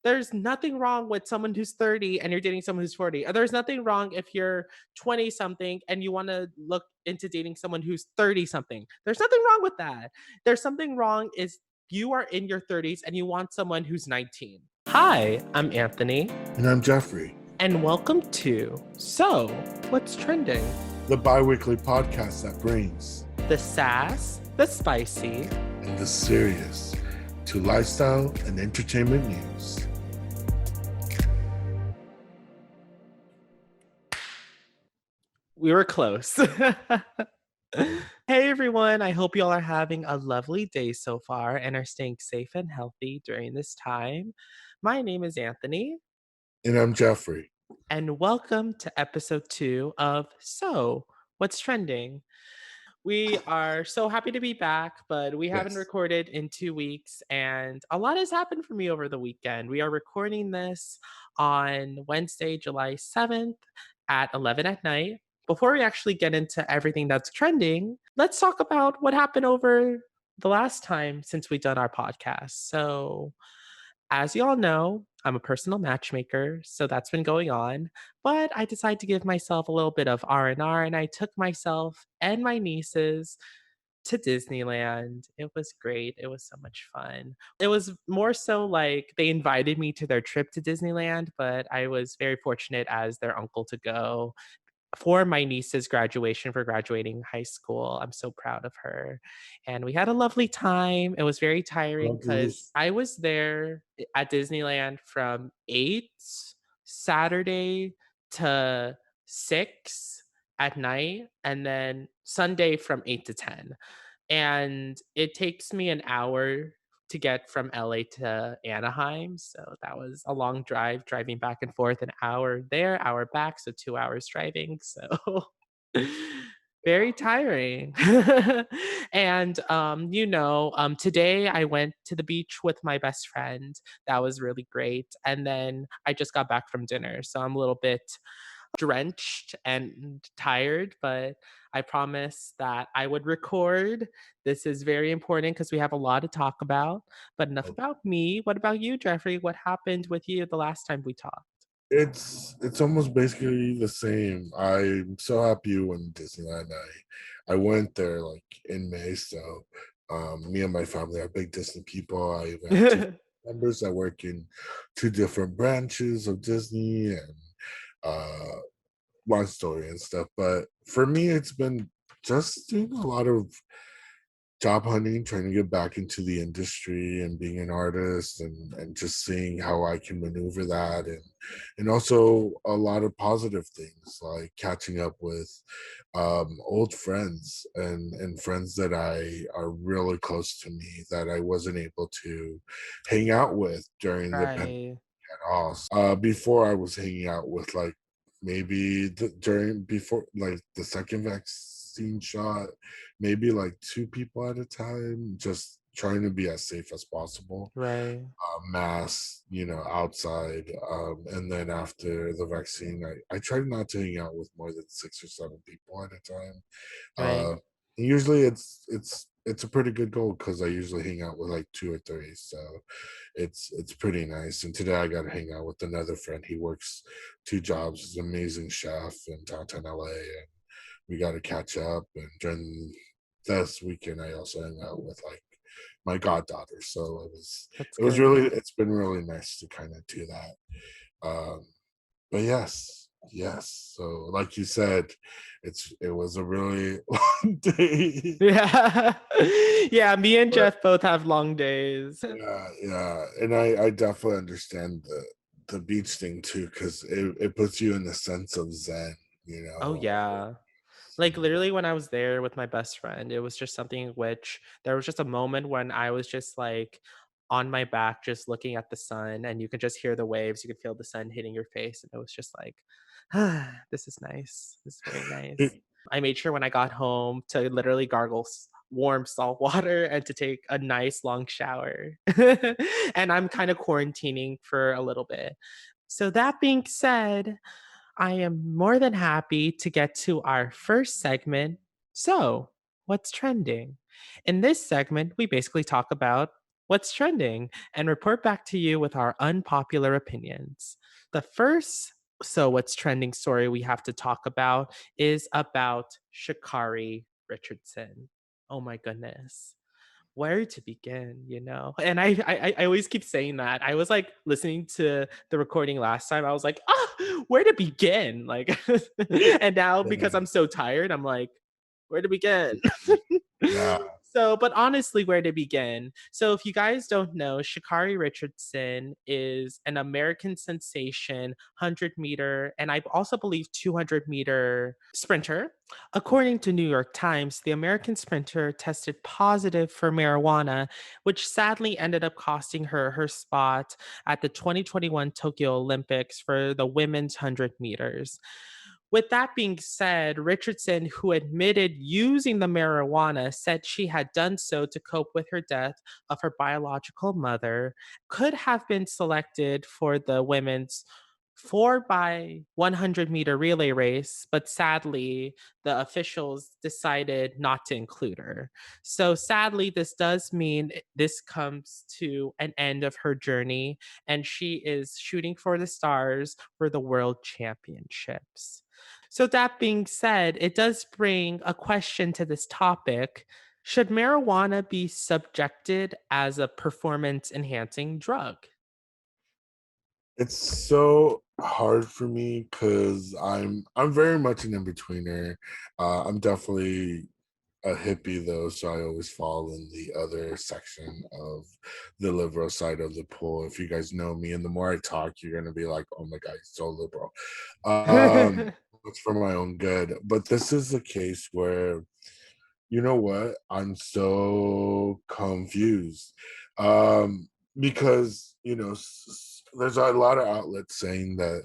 There's nothing wrong with someone who's 30 and you're dating someone who's 40. Or there's nothing wrong if you're 20 something and you want to look into dating someone who's 30 something. There's nothing wrong with that. There's something wrong is you are in your 30s and you want someone who's 19. Hi, I'm Anthony, And I'm Jeffrey, and welcome to So, What's Trending? the bi-weekly podcast that brings The sass, the spicy, and the serious to lifestyle and entertainment news. we were close. Hey everyone, I hope you all are having a lovely day so far and are staying safe and healthy during this time. My name is Anthony, And I'm Jeffrey. and welcome to episode 2 of So, What's Trending? We are so happy to be back, but we haven't Yes. recorded in 2 weeks, and a lot has happened for me over the weekend. We are recording this on Wednesday, July 7th at 11 at night. Before we actually get into everything that's trending, let's talk about what happened over the last time since we've done our podcast. So, as you all know, I'm a personal matchmaker, so that's been going on. But I decided to give myself a little bit of R&R, and I took myself and my nieces to Disneyland. It was great. It was so much fun. It was more so like they invited me to their trip to Disneyland, but I was very fortunate as their uncle to go for my niece's graduation for graduating high school. I'm so proud of her. And we had a lovely time. It was very tiring Love to hear. because I was there at Disneyland from 8 Saturday to 6 at night, and then Sunday from 8 to 10. And it takes me an hour to get from LA to Anaheim. So that was a long drive, driving back and forth, an hour there, hour back. So 2 hours driving. So very tiring. And, today I went to the beach with my best friend. That was really great. And then I just got back from dinner. So I'm a little bit drenched and tired, but I promised that I would record. This is very important because we have a lot to talk about. But enough about me. What about you, Jeffrey? What happened with you the last time we talked? It's almost basically the same. I'm so happy you went to Disneyland. I went there like in May, so me and my family are big Disney people. I even have two members that work in two different branches of Disney and uh long story and stuff. But for me, it's been just doing a lot of job hunting, trying to get back into the industry and being an artist and just seeing how I can maneuver that and also a lot of positive things like catching up with old friends and friends that I are really close to me that I wasn't able to hang out with during the pandemic Right. at all. Before I was hanging out with like maybe during before like the second vaccine shot, maybe like two people at a time, just trying to be as safe as possible. Right. Mass, outside. And then after the vaccine, I tried not to hang out with more than 6 or 7 people at a time. Right. Uh, usually it's a pretty good goal because I usually hang out with like two or three, so it's pretty nice. And today I got to hang out with another friend. He works two jobs. He's an amazing chef in downtown LA, and we got to catch up. And during this weekend, I also hang out with like my goddaughter. So That's it was good. really it's been really nice to kind of do that. But yes. So like you said, it was a really long day. Yeah. Yeah, me and Jeff both have long days. Yeah, and I definitely understand the beach thing too, because it puts you in a sense of zen, you Oh, know. yeah. Like, literally, when I was there with my best friend, it was just something which there was just a moment when I was just, like, on my back just looking at the sun, and you could just hear the waves, you could feel the sun hitting your face, and it was just like, "Ah, this is nice. This is very nice." I made sure when I got home to literally gargle warm salt water and to take a nice long shower. And I'm kinda quarantining for a little bit. So that being said, I am more than happy to get to our first segment. So, what's trending? In this segment, we basically talk about what's trending, and report back to you with our unpopular opinions. The first what's trending story we have to talk about is about Sha'Carri Richardson. Oh my goodness. Where to begin, you know? And I always keep saying that. I was like listening to the recording last time. I was like, ah, where to begin? Like, and now because Yeah. I'm so tired, I'm like, where to begin? Yeah. So, but honestly, where to begin? So, if you guys don't know, Sha'Carri Richardson is an American sensation 100-meter and I also believe 200-meter sprinter. According to New York Times, the American sprinter tested positive for marijuana, which sadly ended up costing her her spot at the 2021 Tokyo Olympics for the women's 100 meters. With that being said, Richardson, who admitted using the marijuana, said she had done so to cope with her death of her biological mother, could have been selected for the women's 4 by 100-meter relay race, but sadly, the officials decided not to include her. So sadly, this does mean this comes to an end of her journey, and she is shooting for the stars for the world championships. So, that being said, it does bring a question to this topic. Should marijuana be subjected as a performance enhancing drug? It's so hard for me because I'm very much an in-betweener. I'm definitely a hippie though, so I always fall in the other section of the liberal side of the pool. If you guys know me, and the more I talk, you're gonna be like, "Oh my god, he's so liberal." It's for my own good, but this is a case where you know what? I'm so confused. Because, there's a lot of outlets saying that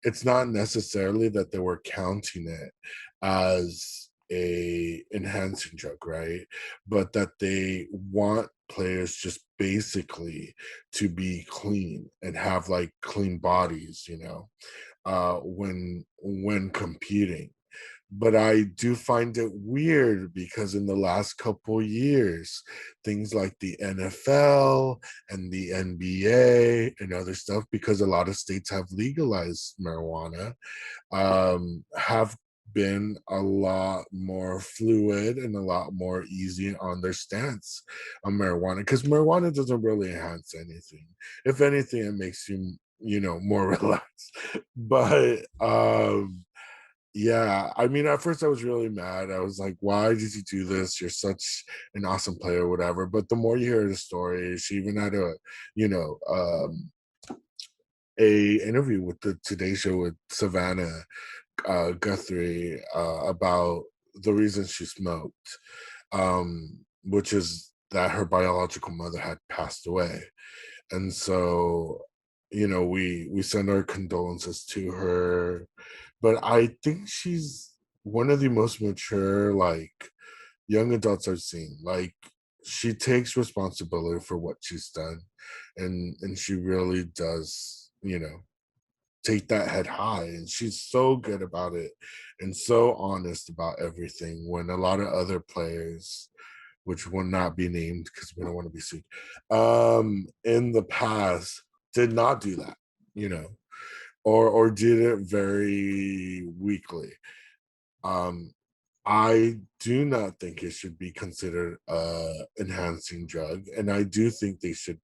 it's not necessarily that they were counting it as a enhancing drug, right? But that they want players just basically to be clean and have like clean bodies, when competing, but I do find it weird because in the last couple years, things like the NFL and the NBA and other stuff, because a lot of states have legalized marijuana, have been a lot more fluid and a lot more easy on their stance on marijuana because marijuana doesn't really enhance anything. If anything, it makes you, more relaxed. But yeah, I mean, at first I was really mad. I was like, "Why did you do this? You're such an awesome player, whatever." But the more you hear the story, she even had you know, um, a interview with the Today Show with Savannah Guthrie about the reason she smoked, which is that her biological mother had passed away, and so we send our condolences to her, but I think she's one of the most mature, like, young adults I've seen. Like, she takes responsibility for what she's done, and she really does, take that head high, and she's so good about it and so honest about everything when a lot of other players, which will not be named because we don't want to be sued, in the past did not do that, you know, or did it very weakly. Um, I do not think it should be considered a enhancing drug, and I do think they should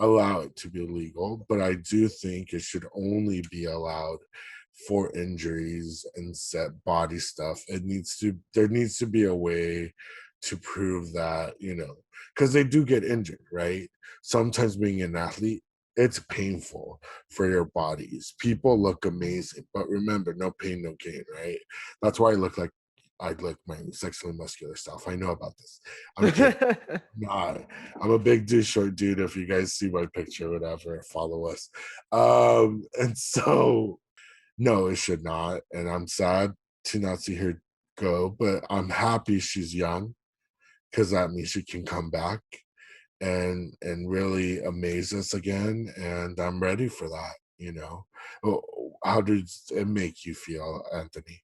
allow it to be legal, but I do think it should only be allowed for injuries and set body stuff. There needs to be a way to prove that, because they do get injured, right? Sometimes being an athlete, it's painful for your bodies. People look amazing, but remember, no pain, no gain, right? That's why I like my sexually muscular self. I know about this. I'm kidding. Nah, I'm a big dude, short dude. If you guys see my picture, whatever, follow us. And so no, it should not. And I'm sad to not see her go, but I'm happy she's young because that means she can come back and really amaze us again. And I'm ready for that. How does it make you feel, Anthony?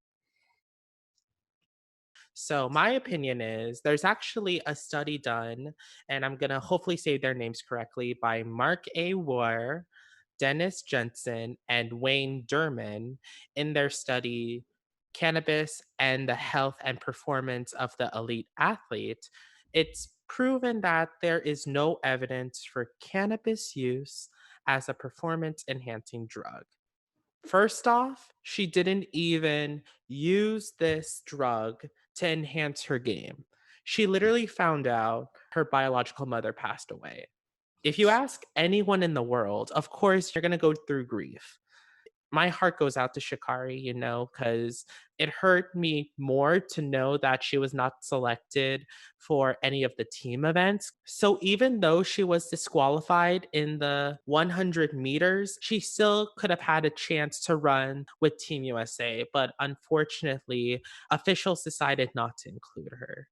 So, my opinion is there's actually a study done, and I'm going to hopefully say their names correctly, by Mark A. War, Dennis Jensen, and Wayne Derman in their study, Cannabis and the Health and Performance of the Elite Athlete. It's proven that there is no evidence for cannabis use as a performance enhancing drug. First off, she didn't even use this drug to enhance her game. She literally found out her biological mother passed away. If you ask anyone in the world, of course, you're going to go through grief. My heart goes out to Sha'Carri, because it hurt me more to know that she was not selected for any of the team events. So even though she was disqualified in the 100 meters, she still could have had a chance to run with Team USA. But unfortunately, officials decided not to include her.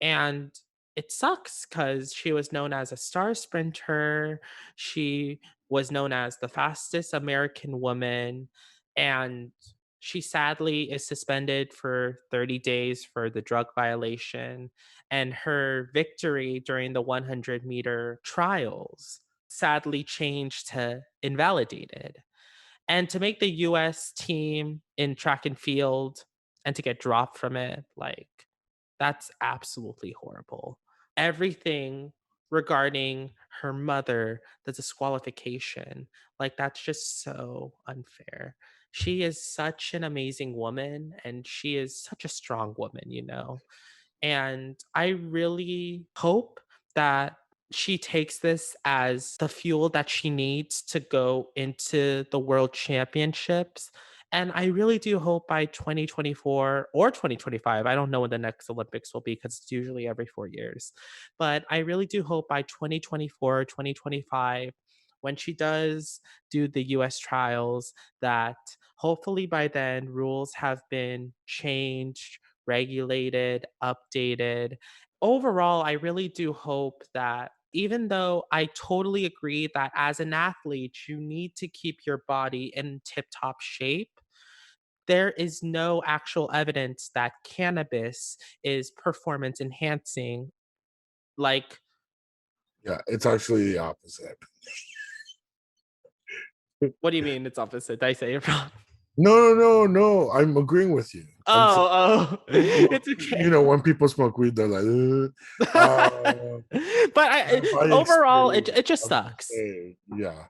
And it sucks because she was known as a star sprinter. She was known as the fastest American woman. And she sadly is suspended for 30 days for the drug violation. And her victory during the 100-meter trials sadly changed to invalidated. And to make the US team in track and field and to get dropped from it, like, that's absolutely horrible. Everything regarding her mother, the disqualification, like, that's just so unfair. She is such an amazing woman and she is such a strong woman. And I really hope that she takes this as the fuel that she needs to go into the world championships. And I really do hope by 2024 or 2025, I don't know when the next Olympics will be because it's usually every 4 years. But I really do hope by 2024 or 2025, when she does do the US trials, that hopefully by then rules have been changed, regulated, updated. Overall, I really do hope that even though I totally agree that as an athlete, you need to keep your body in tip top shape, there is no actual evidence that cannabis is performance enhancing. Like, Yeah, it's actually the opposite. what do you mean it's opposite? Did I say it wrong? No, no, no, no. I'm agreeing with you. I'm saying, Oh, it's okay. when people smoke weed, they're like, uh, But by overall, it experience, it just I'm just sucks. saying, yeah.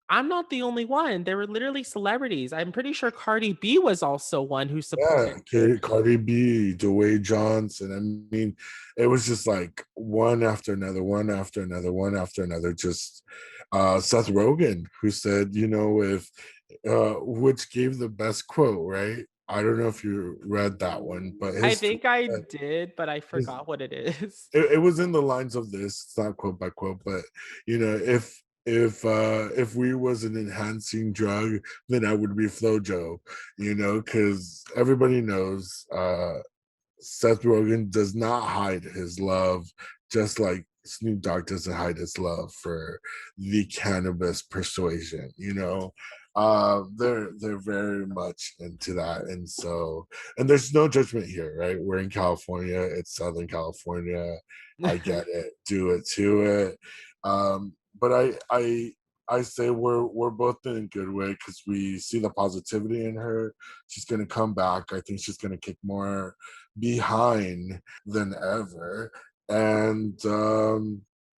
I'm not the only one. There were literally celebrities. I'm pretty sure Cardi B was also one who supported Yeah, her. Cardi B, Dwayne Johnson. I mean, it was just like one after another, one after another, one after another. Just Seth Rogen, who said, if which gave the best quote, right? I don't know if you read that one, but I his tweet think I said- did, but I his forgot what it is. it was in the lines of this. It's not quote by quote, but if we was an enhancing drug, then I would be Flojo, because everybody knows Seth Rogen does not hide his love, just like Snoop Dogg doesn't hide his love for the cannabis persuasion. They're very much into that, and there's no judgment here, right? We're in California, it's Southern California. I get it, do it to it. But I say we're both in a good way because we see the positivity in her. She's gonna come back. I think she's gonna kick more behind than ever. And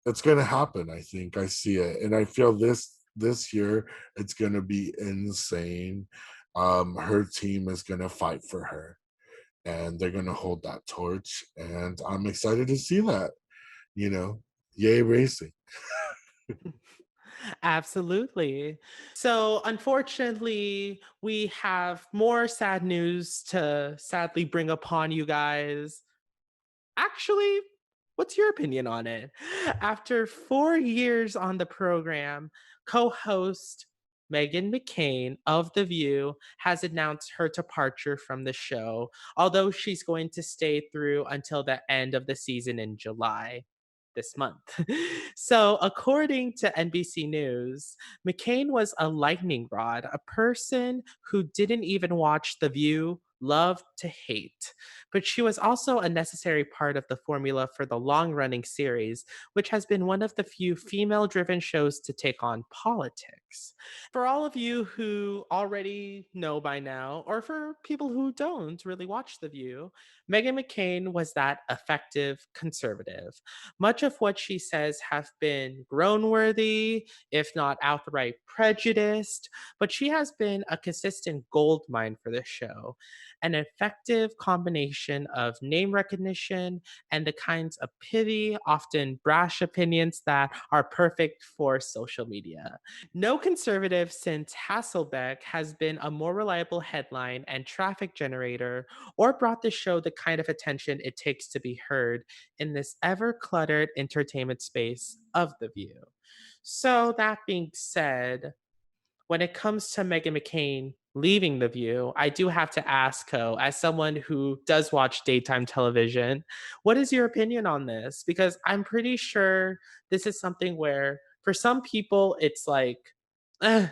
it's gonna happen. I think I see it. And I feel this year it's gonna be insane. Her team is gonna fight for her and they're gonna hold that torch. And I'm excited to see that, you know. Yay racing. Absolutely. So, unfortunately, we have more sad news to sadly bring upon you guys. Actually, what's your opinion on it? After 4 years on the program, co host Meghan McCain of The View has announced her departure from the show, although she's going to stay through until the end of the season in July this month. So, according to NBC News, McCain was a lightning rod, a person who didn't even watch The View love to hate. But she was also a necessary part of the formula for the long running series, which has been one of the few female driven shows to take on politics. For all of you who already know by now, or for people who don't really watch The View, Meghan McCain was that effective conservative. Much of what she says have been groan worthy, if not outright prejudiced, but she has been a consistent gold mine for this show. An effective combination of name recognition and the kinds of pithy, often brash opinions that are perfect for social media. No conservative since Hasselbeck has been a more reliable headline and traffic generator or brought the show the kind of attention it takes to be heard in this ever cluttered entertainment space of The View. So, that being said, when it comes to Meghan McCain leaving The View, I do have to ask, as someone who does watch daytime television, what is your opinion on this? Because I'm pretty sure this is something where, for some people, it's like, "Eh,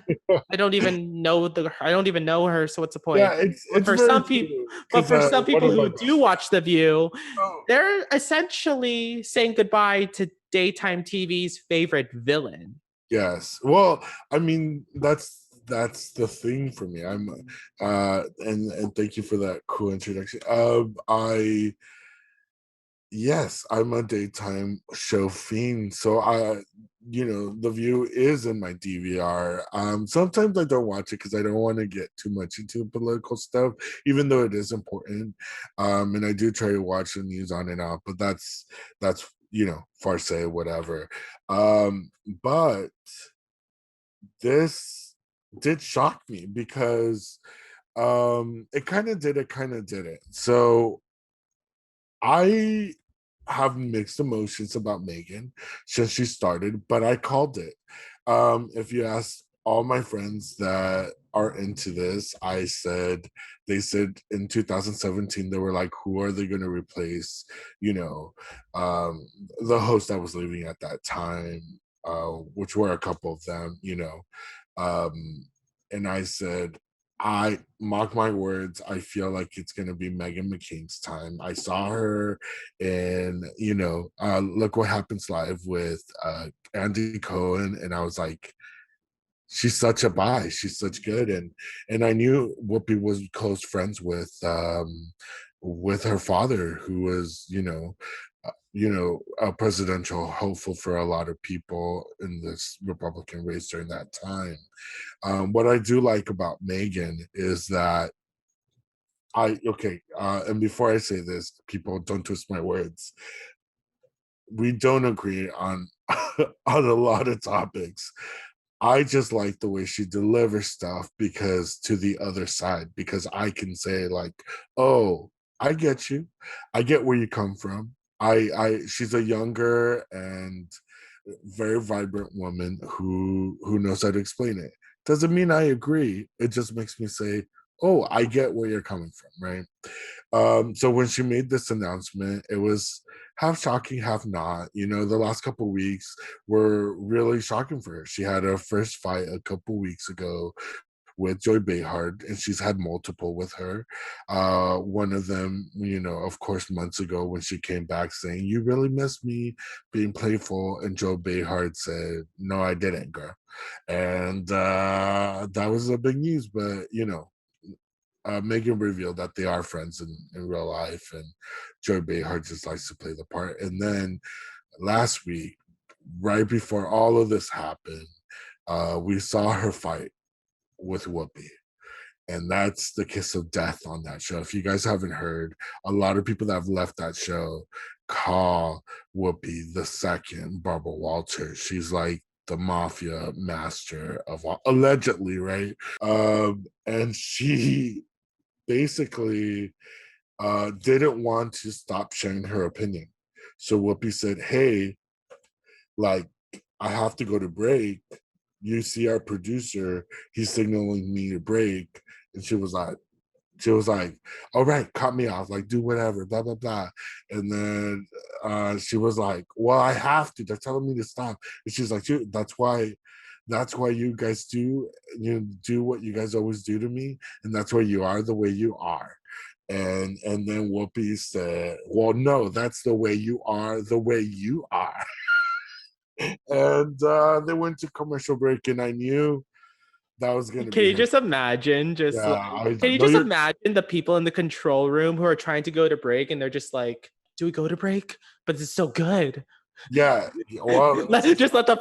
I don't even know her, so what's the Yeah, point?" But it's for very some people, true but because for some one people of my who do best watch The View, friends. they're essentially saying goodbye to daytime TV's favorite villain. Yes. Well, I mean, that's the thing for me. And thank you for that cool introduction. I Yes, I'm a daytime show fiend. So The View is in my DVR. Sometimes I don't watch it because I don't want to get too much into political stuff, even though it is important. And I do try to watch the news on and off, but that's farce, whatever. But this did shock me because it kind of did it. So I have mixed emotions about Megan since she started, but I called it. If you ask all my friends that are into this, they said in 2017, they were like, who are they going to replace, you know, the host that was leaving at that time, which were a couple of them, and I said, I mark my words. I feel like it's gonna be Meghan McCain's time. I saw her in, Look What Happens Live with Andy Cohen, and I was like, she's such a buy. She's such good, and I knew Whoopi was close friends with her father, who was, a presidential hopeful for a lot of people in this Republican race during that time. What I do like about Megan is that and before I say this, people don't twist my words. We don't agree on on a lot of topics. I just like the way she delivers stuff because to the other side, because I can say like, oh, I get you. I get where you come from. She's a younger and very vibrant woman who knows how to explain it. Doesn't mean I agree. It just makes me say, oh, I get where you're coming from, right? So when she made this announcement, it was half shocking, half not. The last couple weeks were really shocking for her. She had her first fight a couple weeks ago with Joy Behar, and she's had multiple with her. One of them, of course, months ago when she came back saying, "You really missed me being playful," and Joy Behar said, "No, I didn't, girl." And that was a big news, but Megan revealed that they are friends in real life, and Joy Behar just likes to play the part. And then last week, right before all of this happened, we saw her fight with Whoopi. And that's the kiss of death on that show. If you guys haven't heard, a lot of people that have left that show call Whoopi the second Barbara Walters. She's like the mafia master of all, allegedly, right? And she basically didn't want to stop sharing her opinion. So Whoopi said, "Hey, like, I have to go to break. You see our producer, he's signaling me to break." And she was like, "All right, cut me off, like do whatever, blah, blah, blah." And then she was like, "Well, I have to. They're telling me to stop." And she's like, that's why you guys do what you guys always do to me, and that's why you are the way you are." And then Whoopi said, "Well, no, that's the way you are, the way you are." And they went to commercial break, and I knew that was going to Can be you her. just imagine Yeah, I can you know just you're. imagine the people in the control room who are trying to go to break and they're just like, "Do we go to break? But it's so good." Yeah, well, Just let the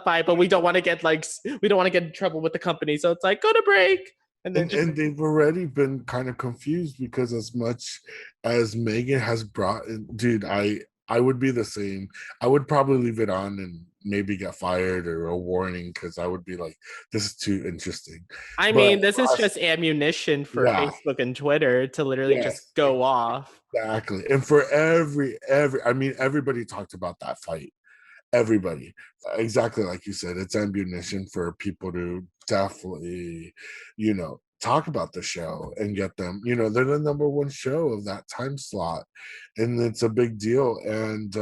fight, but we don't want to get we don't want to get in trouble with the company. So it's like, go to break. And then just and they've already been kind of confused because as much as Megan has brought in, dude, I would be the same. I would probably leave it on and maybe get fired or a warning because I would be like, this is too interesting. I But mean, this is just ammunition for yeah, Facebook and Twitter to literally just yes, go off. exactly. And for every, I mean, everybody talked about that fight. Everybody, exactly like you said, it's ammunition for people to definitely, talk about the show and get them. They're the number one show of that time slot, and it's a big deal. And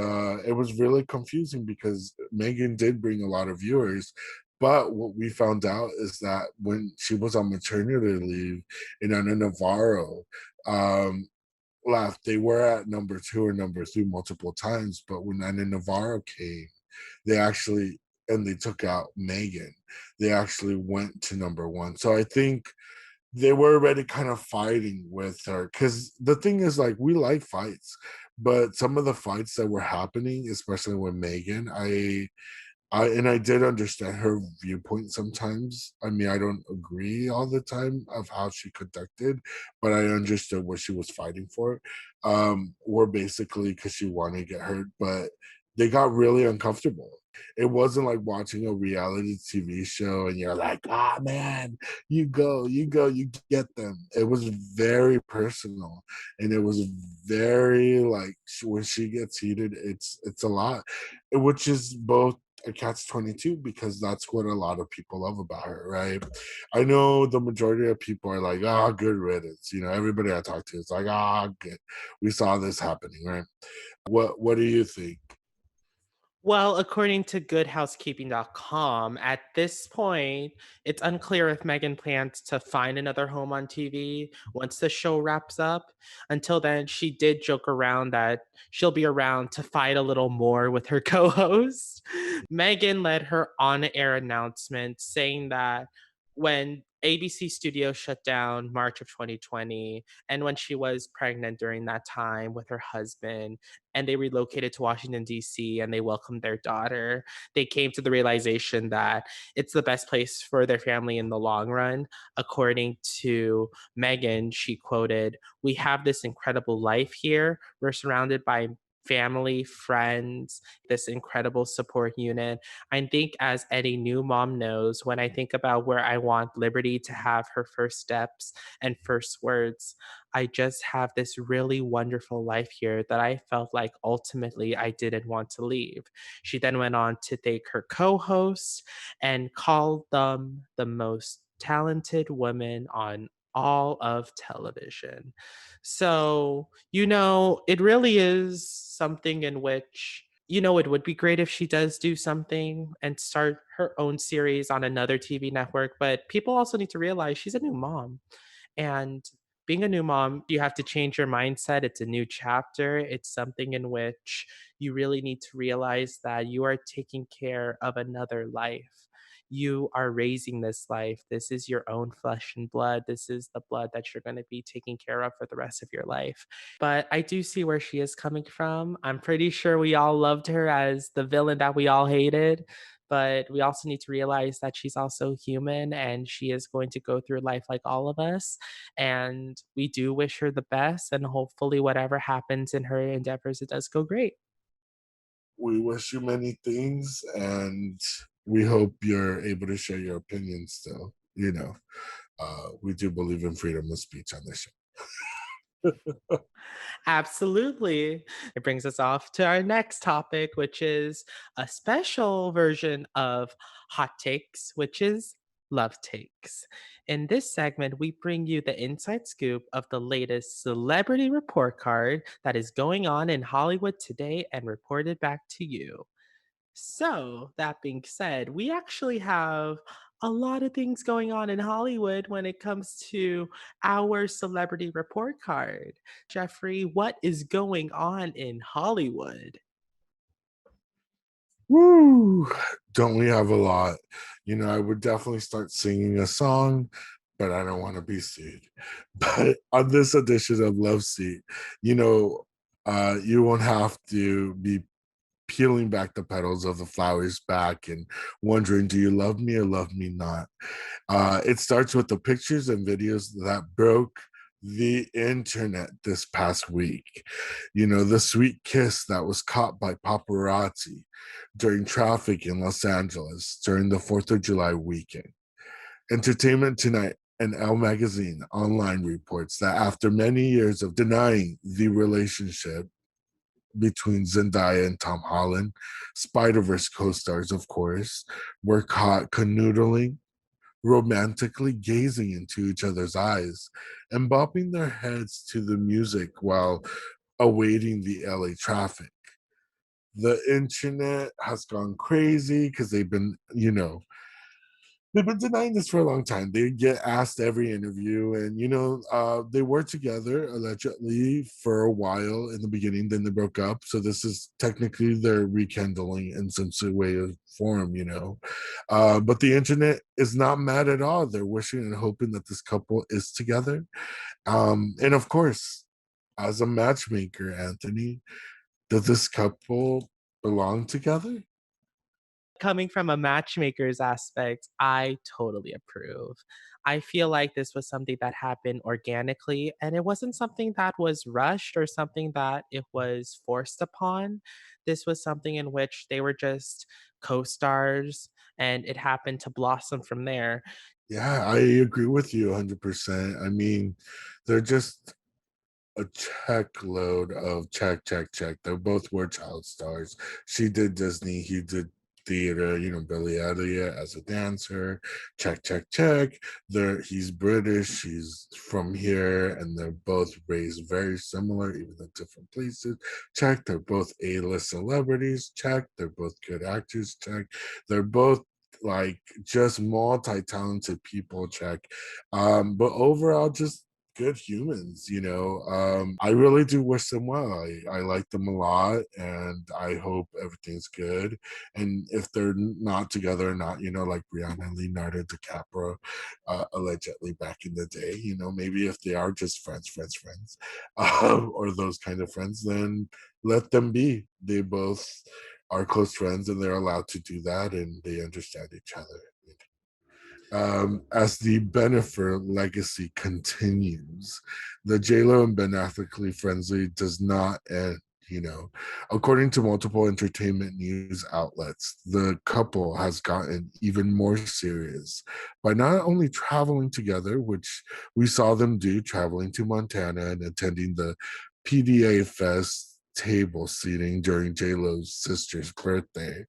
it was really confusing because Megan did bring a lot of viewers. But what we found out is that when she was on maternity leave and Ana Navarro um, left, they were at number two or number three multiple times. But when Ana Navarro came, they actually, and they took out Megan, they actually went to number one. So I think they were already kind of fighting with her because the thing is, like, we like fights, but some of the fights that were happening, especially with Megan, I did understand her viewpoint sometimes. I mean, I don't agree all the time of how she conducted, but I understood what she was fighting for. Or basically because she wanted to get hurt, but they got really uncomfortable. It wasn't like watching a reality TV show and you're like, ah man, you get them. It was very personal, and it was very like when she gets heated, it's a lot, which is both a catch 22 because that's what a lot of people love about her, right? I know the majority of people are like, ah, good riddance. Everybody I talk to is like, ah, good. We saw this happening, right? What do you think? Well, according to goodhousekeeping.com, at this point, it's unclear if Megan plans to find another home on TV once the show wraps up. Until then, she did joke around that she'll be around to fight a little more with her co host. Megan led her on air announcement saying that when ABC Studios shut down March of 2020, and when she was pregnant during that time with her husband, and they relocated to Washington, D.C., and they welcomed their daughter, they came to the realization that it's the best place for their family in the long run. According to Megan, she quoted, "We have this incredible life here. We're surrounded by family, friends, this incredible support unit. I think, as any new mom knows, when I think about where I want Liberty to have her first steps and first words, I just have this really wonderful life here that I felt like ultimately I didn't want to leave." She then went on to thank her co hosts and called them the most talented women on all of television. So, it really is something in which, it would be great if she does do something and start her own series on another TV network. But people also need to realize she's a new mom. And being a new mom, you have to change your mindset. It's a new chapter. It's something in which you really need to realize that you are taking care of another life. You are raising this life. This is your own flesh and blood. This is the blood that you're going to be taking care of for the rest of your life. But I do see where she is coming from. I'm pretty sure we all loved her as the villain that we all hated, but we also need to realize that she's also human and she is going to go through life like all of us. And we do wish her the best. And hopefully, whatever happens in her endeavors, it does go great. We wish you many things, and we hope you're able to share your opinions still. We do believe in freedom of speech on this show. Absolutely. It brings us off to our next topic, which is a special version of hot takes, which is love takes. In this segment, we bring you the inside scoop of the latest celebrity report card that is going on in Hollywood today and reported back to you. So, that being said, we actually have a lot of things going on in Hollywood when it comes to our celebrity report card. Jeffrey, what is going on in Hollywood? Woo! Don't we have a lot? I would definitely start singing a song, but I don't want to be sued. But on this edition of Love Seat, you won't have to be peeling back the petals of the flowers back and wondering, do you love me or love me not? It starts with the pictures and videos that broke the internet this past week. The sweet kiss that was caught by paparazzi during traffic in Los Angeles during the 4th of July weekend. Entertainment Tonight and Elle Magazine online reports that after many years of denying the relationship between Zendaya and Tom Holland, Spider-Verse co-stars, of course, were caught canoodling, romantically gazing into each other's eyes and bopping their heads to the music while awaiting the LA traffic. The internet has gone crazy because they've been denying this for a long time. They get asked every interview, and they were together allegedly for a while in the beginning. Then they broke up, so this is technically their rekindling in some sort of way of form. But the internet is not mad at all. They're wishing and hoping that this couple is together. And of course, as a matchmaker, Anthony, does this couple belong together? Coming from a matchmaker's aspect, I totally approve. I feel like this was something that happened organically, and it wasn't something that was rushed or something that it was forced upon. This was something in which they were just co-stars and it happened to blossom from there. Yeah, I agree with you 100%. I mean, they're just a check load of check, check, check. They both were child stars. She did Disney, he did theater, Billy Elliot as a dancer. Check, check, check. He's British, she's from here, and they're both raised very similar, even in different places. Check, they're both A-list celebrities. Check, they're both good actors. Check, they're both like just multi-talented people. Check. But overall, just good humans. I really do wish them well. I like them a lot, and I hope everything's good. And if they're not together or not, like Brianna and Leonardo DiCaprio, allegedly back in the day, maybe if they are just friends, or those kind of friends, then let them be. They both are close friends, and they're allowed to do that, and they understand each other. As the Bennifer legacy continues, the JLo and Ben Affleck friendly does not end. According to multiple entertainment news outlets, the couple has gotten even more serious by not only traveling together, which we saw them do, traveling to Montana and attending the PDA Fest table seating during JLo's sister's birthday.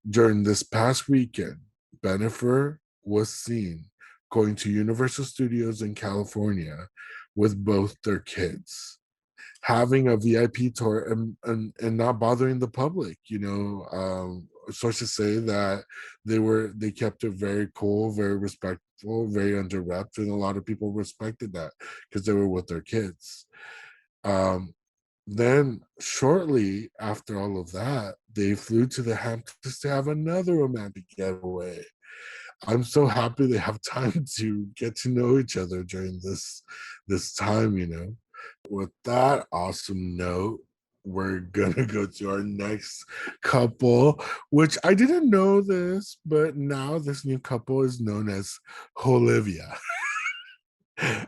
During this past weekend, Bennifer was seen going to Universal Studios in California with both their kids, having a VIP tour and not bothering the public. Sources say that they kept it very cool, very respectful, very under wraps, and a lot of people respected that because they were with their kids. Then, shortly after all of that, they flew to the Hamptons to have another romantic getaway. I'm so happy they have time to get to know each other during this time. With that awesome note, we're gonna go to our next couple, which I didn't know this, but now this new couple is known as Olivia.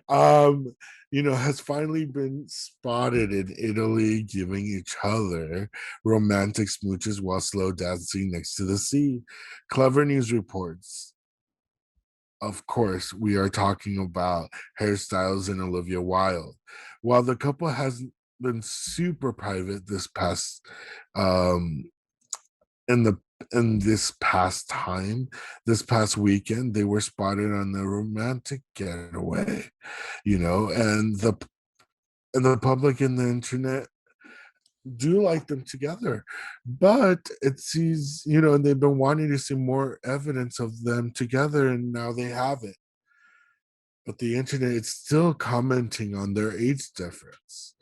um has finally been spotted in Italy giving each other romantic smooches while slow dancing next to the sea. Clever News reports, of course, we are talking about Hairstyles and Olivia Wilde. While the couple has been super private um in the in this past weekend, they were spotted on the romantic getaway, and the public and the internet do like them together. But it sees, and they've been wanting to see more evidence of them together, and now they have it. But the internet is still commenting on their age difference.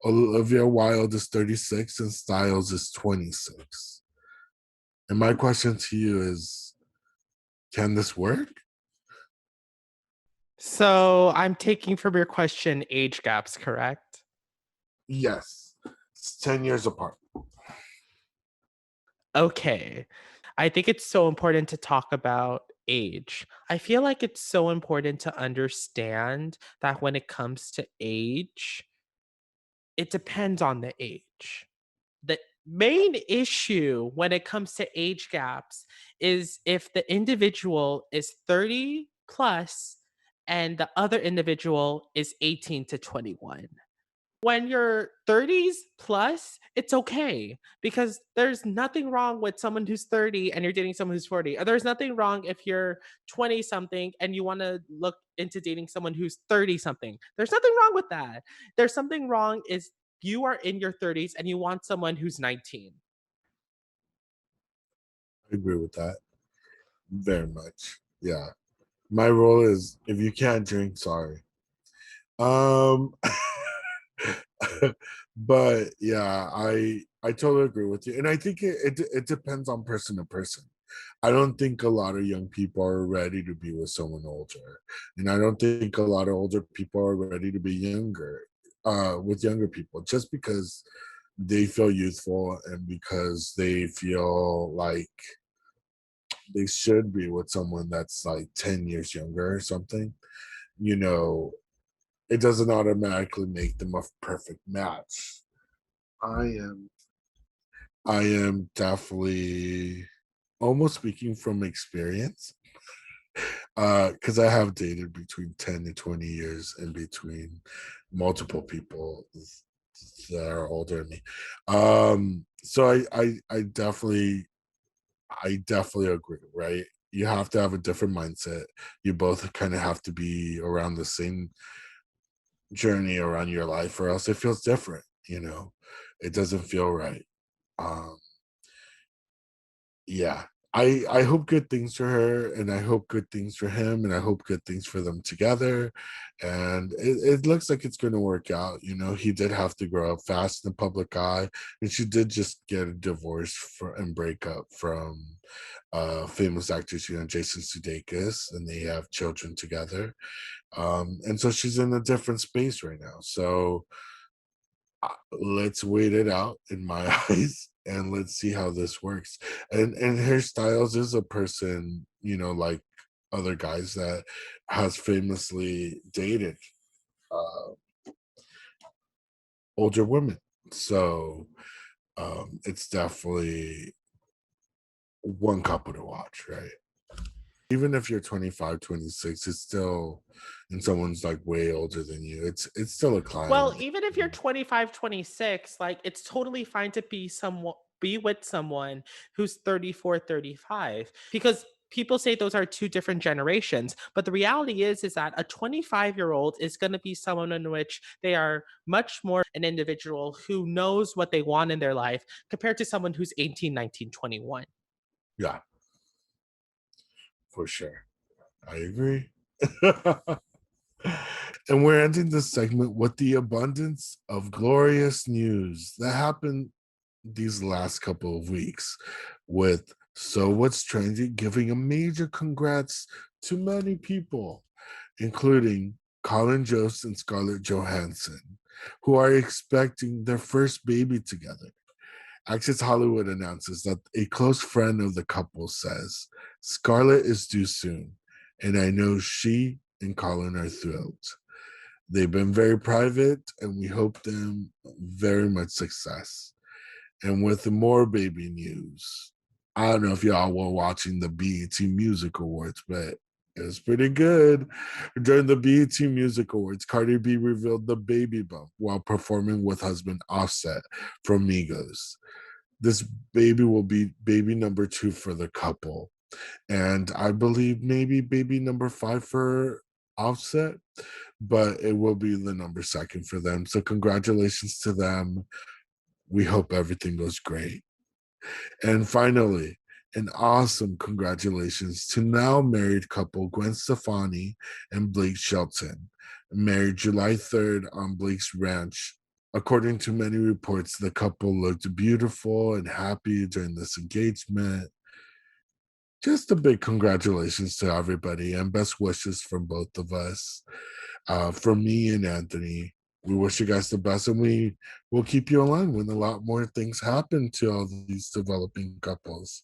Olivia Wilde is 36 and Styles is 26. And my question to you is, can this work? So I'm taking from your question age gaps, correct? Yes. It's 10 years apart. Okay. I think it's so important to talk about age. I feel like it's so important to understand that when it comes to age, it depends on the age. The main issue when it comes to age gaps is if the individual is 30 plus and the other individual is 18 to 21. When you're 30s plus, it's okay because there's nothing wrong with someone who's 30 and you're dating someone who's 40. Or there's nothing wrong if you're 20 something and you want to look into dating someone who's 30 something. There's nothing wrong with that. There's something wrong is you are in your 30s and you want someone who's 19. I agree with that very much. Yeah. My role is, if you can't drink, sorry. Um but yeah, I totally agree with you. And I think it depends on person to person. I don't think a lot of young people are ready to be with someone older. And I don't think a lot of older people are ready to be younger, with younger people, just because they feel youthful and because they feel like they should be with someone that's like 10 years younger or something. You know, it doesn't automatically make them a perfect match. I am I am definitely, almost speaking from experience, because I have dated between 10 and 20 years in between multiple people that are older than me. So I definitely agree, right? You have to have a different mindset. You both kind of have to be around the same journey around your life, or else it feels different. It doesn't feel right. Um, yeah. I hope good things for her, and I hope good things for him, and I hope good things for them together. And it looks like it's going to work out. He did have to grow up fast in the public eye, and she did just get a divorce and break up from famous actors, Jason Sudeikis, and they have children together. And so she's in a different space right now. So let's wait it out in my eyes, and let's see how this works. And Hairstyles is a person, like other guys, that has famously dated uh older women. So it's definitely one couple to watch, right? Even if you're 25, 26, it's still, and someone's like way older than you, it's still a climb. Well, even if you're 25, 26, like it's totally fine to be with someone who's 34, 35 because people say those are two different generations, but the reality is that a 25-year-old is going to be someone in which they are much more an individual who knows what they want in their life compared to someone who's 18, 19, 21. Yeah, for sure. I agree. And we're ending this segment with the abundance of glorious news that happened these last couple of weeks, with So What's Trending giving a major congrats to many people, including Colin Jost and Scarlett Johansson, who are expecting their first baby together. Access Hollywood announces that a close friend of the couple says Scarlett is due soon, and I know she and Colin are thrilled. They've been very private, and we hope them very much success. And with more baby news, I don't know if y'all were watching the BET Music Awards, but it was pretty good. During the BET Music Awards, Cardi B revealed the baby bump while performing with husband Offset from Migos. This baby will be baby number 2 for the couple, and I believe maybe baby number 5 for Offset, but it will be the number 2nd for them. So congratulations to them. we hope everything goes great. And finally, an awesome congratulations to now married couple Gwen Stefani and Blake Shelton, married July 3rd on Blake's ranch. According to many reports, the couple looked beautiful and happy during this engagement. Just a big congratulations to everybody and best wishes from both of us. For me and Anthony, we wish you guys the best, and we will keep you in line when a lot more things happen to all these developing couples.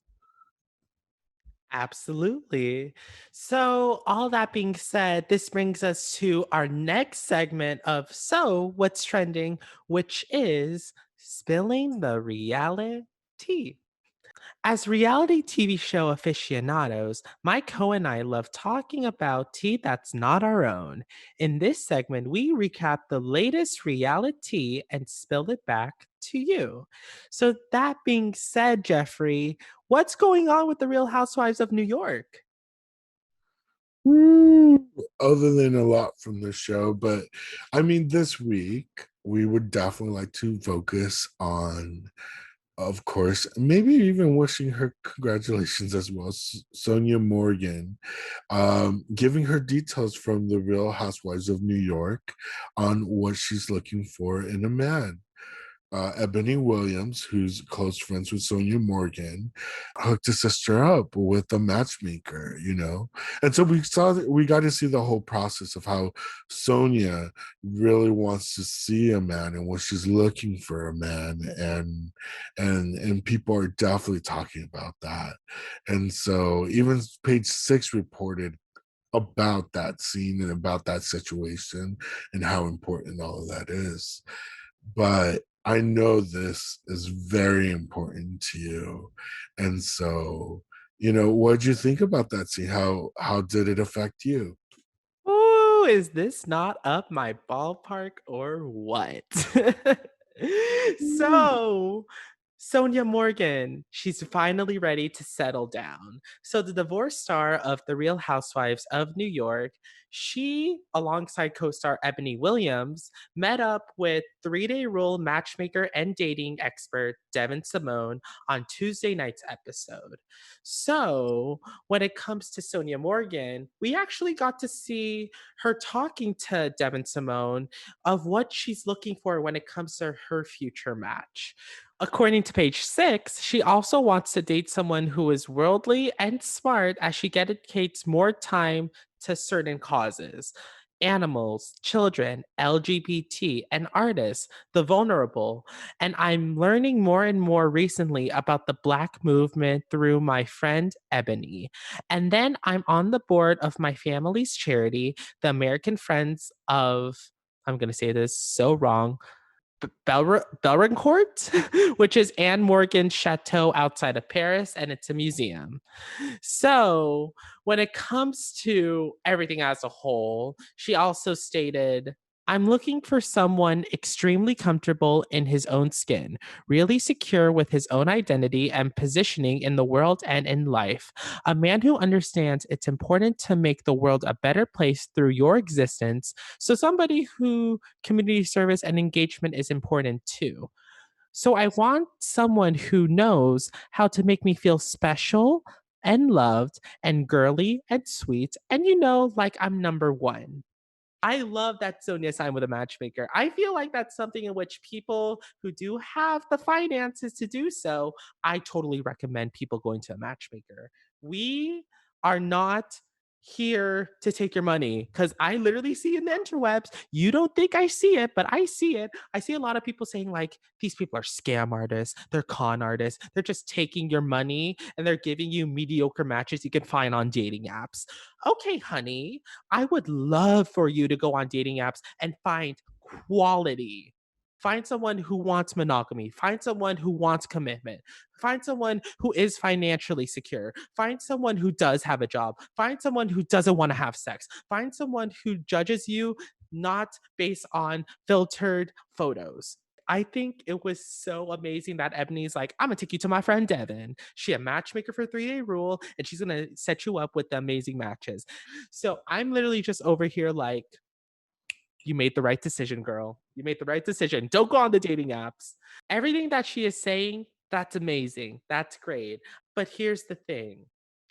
Absolutely. So, all that being said, this brings us to our next segment of So What's Trending, which is Spilling the Reality. As reality TV show aficionados, Mike and I love talking about tea that's not our own. In this segment, we recap the latest reality and spill it back to you. So, that being said, Jeffrey, what's going on with the Real Housewives of New York? Woo! Other than a lot from the show, but I mean, this week we would definitely like to focus on, of course, maybe even wishing her congratulations as well, Sonia Morgan, giving her details from the Real Housewives of New York on what she's looking for in a man. Ebony Williams, who's close friends with Sonia Morgan, hooked his sister up with a matchmaker, you know? And so we got to see the whole process of how Sonia really wants to see a man and what she's looking for a man. And people are definitely talking about that. And so even page 6 reported about that scene and about that situation and how important all of that is. But I know this is very important to you. And so, what'd you think about that scene? How did it affect you? Ooh, is this not up my ballpark or what? Ooh. So, Sonia Morgan, she's finally ready to settle down. So, the divorce star of The Real Housewives of New York, she, alongside co star Ebony Williams, met up with 3 Day Rule matchmaker and dating expert Devin Simone on Tuesday night's episode. So, when it comes to Sonia Morgan, we actually got to see her talking to Devin Simone of what she's looking for when it comes to her future match. According to page 6, she also wants to date someone who is worldly and smart as she dedicates more time to certain causes. Animals, children, LGBT, and artists, the vulnerable. And I'm learning more and more recently about the Black movement through my friend Ebony. And then I'm on the board of my family's charity, the American Friends of, I'm going to say this so wrong, Belrencourt, which is Anne Morgan's chateau outside of Paris, and it's a museum. So, when it comes to everything as a whole, she also stated, I'm looking for someone extremely comfortable in his own skin, really secure with his own identity and positioning in the world and in life. A man who understands it's important to make the world a better place through your existence. So, somebody who community service and engagement is important too. So I want someone who knows how to make me feel special and loved and girly and sweet. And like I'm number one. I love that Sonia signed with a matchmaker. I feel like that's something in which people who do have the finances to do so, I totally recommend people going to a matchmaker. We are not here to take your money because I literally see in the interwebs. You don't think I see it, but I see it. I see a lot of people saying, like, these people are scam artists, they're con artists, they're just taking your money and they're giving you mediocre matches you can find on dating apps. Okay, honey, I would love for you to go on dating apps and find quality. Find someone who wants monogamy. Find someone who wants commitment. Find someone who is financially secure. Find someone who does have a job. Find someone who doesn't want to have sex. Find someone who judges you not based on filtered photos. I think it was so amazing that Ebony's like, I'm gonna take you to my friend Devin. She a matchmaker for 3 Day Rule, and she's gonna set you up with the amazing matches. So I'm literally just over here like, you made the right decision, girl. You made the right decision. Don't go on the dating apps. Everything that she is saying, that's amazing. That's great. But here's the thing,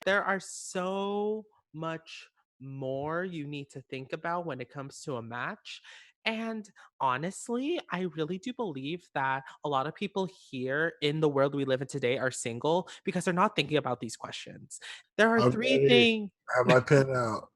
there are so much more you need to think about when it comes to a match. And honestly, I really do believe that a lot of people here in the world we live in today are single because they're not thinking about these questions. There are I'm three ready. things I have my pen out.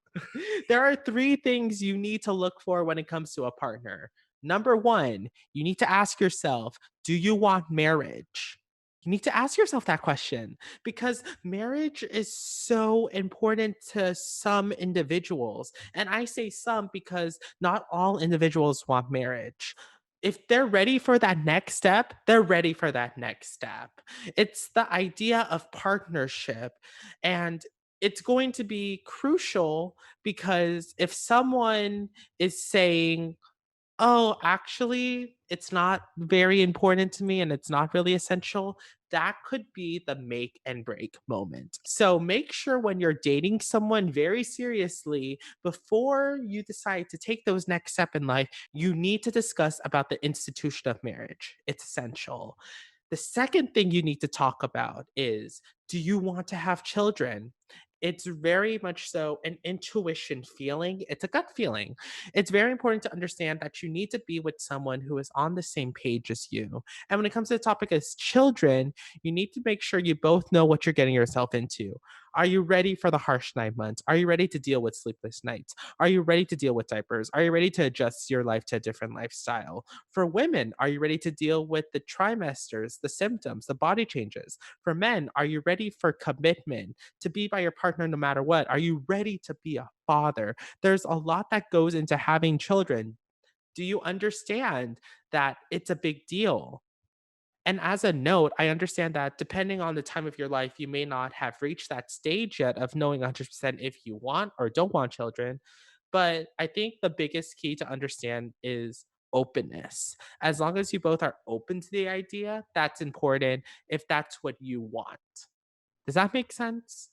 there are three things you need to look for when it comes to a partner. Number one, you need to ask yourself, do you want marriage? You need to ask yourself that question because marriage is so important to some individuals. And I say some because not all individuals want marriage. If they're ready for that next step, they're ready for that next step. It's the idea of partnership. And it's going to be crucial because if someone is saying, "Oh, actually, it's not very important to me and it's not really essential," that could be the make and break moment. So make sure when you're dating someone very seriously, before you decide to take those next step in life, you need to discuss about the institution of marriage. It's essential. The second thing you need to talk about is, do you want to have children? It's very much so an intuition feeling. It's a gut feeling. It's very important to understand that you need to be with someone who is on the same page as you. And when it comes to the topic of children, you need to make sure you both know what you're getting yourself into. Are you ready for the harsh 9 months? Are you ready to deal with sleepless nights? Are you ready to deal with diapers? Are you ready to adjust your life to a different lifestyle? For women, are you ready to deal with the trimesters, the symptoms, the body changes? For men, are you ready for commitment, to be by your partner no matter what? Are you ready to be a father? There's a lot that goes into having children. Do you understand that it's a big deal? And as a note, I understand that depending on the time of your life, you may not have reached that stage yet of knowing 100% if you want or don't want children. But I think the biggest key to understand is openness. As long as you both are open to the idea, that's important if that's what you want. Does that make sense?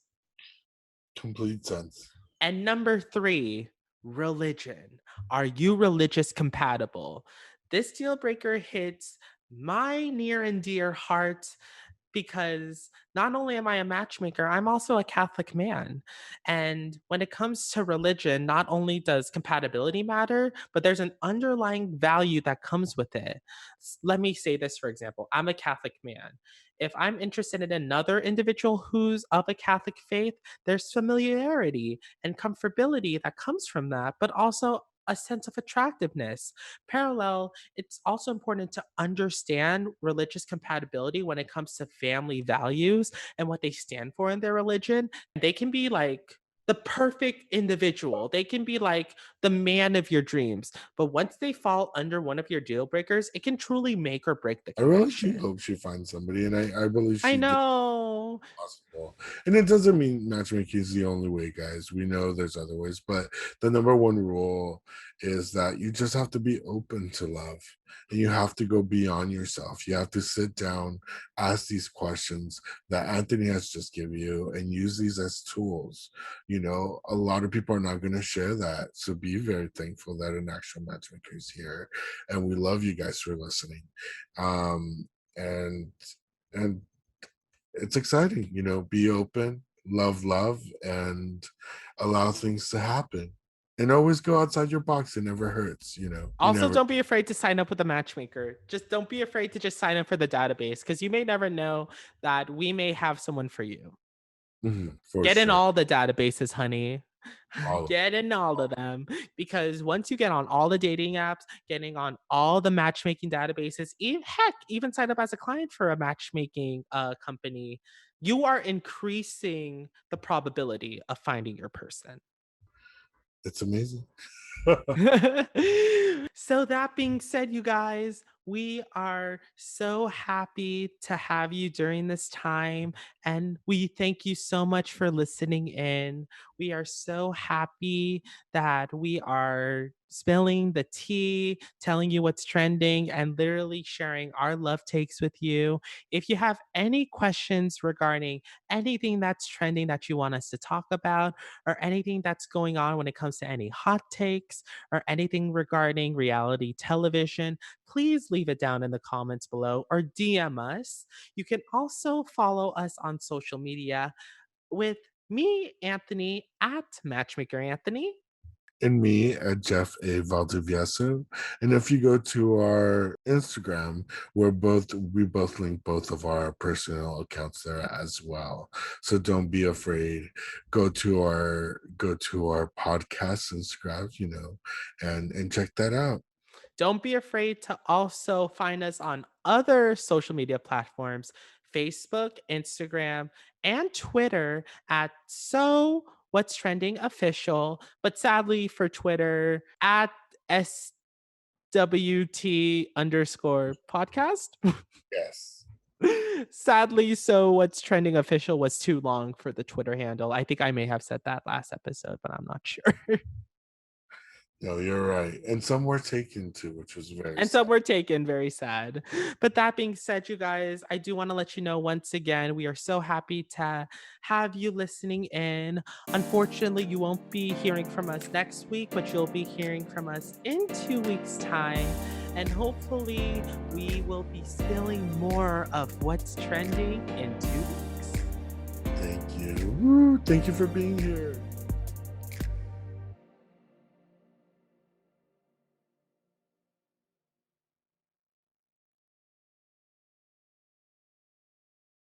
Complete sense. And number three, religion. Are you religious compatible? This deal breaker hits my near and dear heart because not only am I a matchmaker, I'm also a Catholic man. And when it comes to religion, not only does compatibility matter, but there's an underlying value that comes with it. Let me say this, for example, I'm a Catholic man. If I'm interested in another individual who's of a Catholic faith, there's familiarity and comfortability that comes from that, but also a sense of attractiveness. Parallel, it's also important to understand religious compatibility when it comes to family values and what they stand for in their religion. They can be like the perfect individual. They can be like the man of your dreams. But once they fall under one of your deal breakers, it can truly make or break the I really do connection. hope she finds somebody, and I believe I she know. possible. And it doesn't mean matchmaking is the only way, guys. We know there's other ways, but the number one rule is that you just have to be open to love and you have to go beyond yourself. You have to sit down, ask these questions that Anthony has just given you, and use these as tools. You know, a lot of people are not going to share that. So be very thankful that an actual matchmaker is here. And we love you guys for listening. Um, and and it's exciting, you know, be open, love, and allow things to happen. And always go outside your box. It never hurts, you know. You Also, never don't be afraid to sign up with a matchmaker. Just don't be afraid to just sign up for the database because you may never know that we may have someone for you. for Get in sure. all the databases, honey. All of Get in all of them because once you get on all the dating apps, getting on all the matchmaking databases, even heck, even sign up as a client for a matchmaking company, you are increasing the probability of finding your person. it's amazing. So that being said, you guys, we are so happy to have you during this time and we thank you so much for listening in. We are so happy that we are spilling the tea, telling you what's trending, and literally sharing our love takes with you. If you have any questions regarding anything that's trending that you want us to talk about, or anything that's going on when it comes to any hot takes, or anything regarding reality television, please leave it down in the comments below or DM us. You can also follow us on social media with me, Anthony, at Matchmaker Anthony. And me at Jeff A. Valdivieso. And if you go to our Instagram, we both link both of our personal accounts there as well. So don't be afraid. Go to our podcast Instagram, and check that out. Don't be afraid to also find us on other social media platforms: Facebook, Instagram, and Twitter at So What's Trending Official. But sadly for Twitter, at SWT underscore podcast. Yes. Sadly, So What's Trending Official was too long for the Twitter handle. I think I may have said that last episode, but I'm not sure. No, you're right. And some were taken too, which was very And sad. some were taken, very sad. But that being said, you guys, I do want to let you know once again, we are so happy to have you listening in. Unfortunately, you won't be hearing from us next week, but you'll be hearing from us in 2 weeks' time. And hopefully, we will be spilling more of what's trending in 2 weeks. Thank you. Woo, thank you for being here.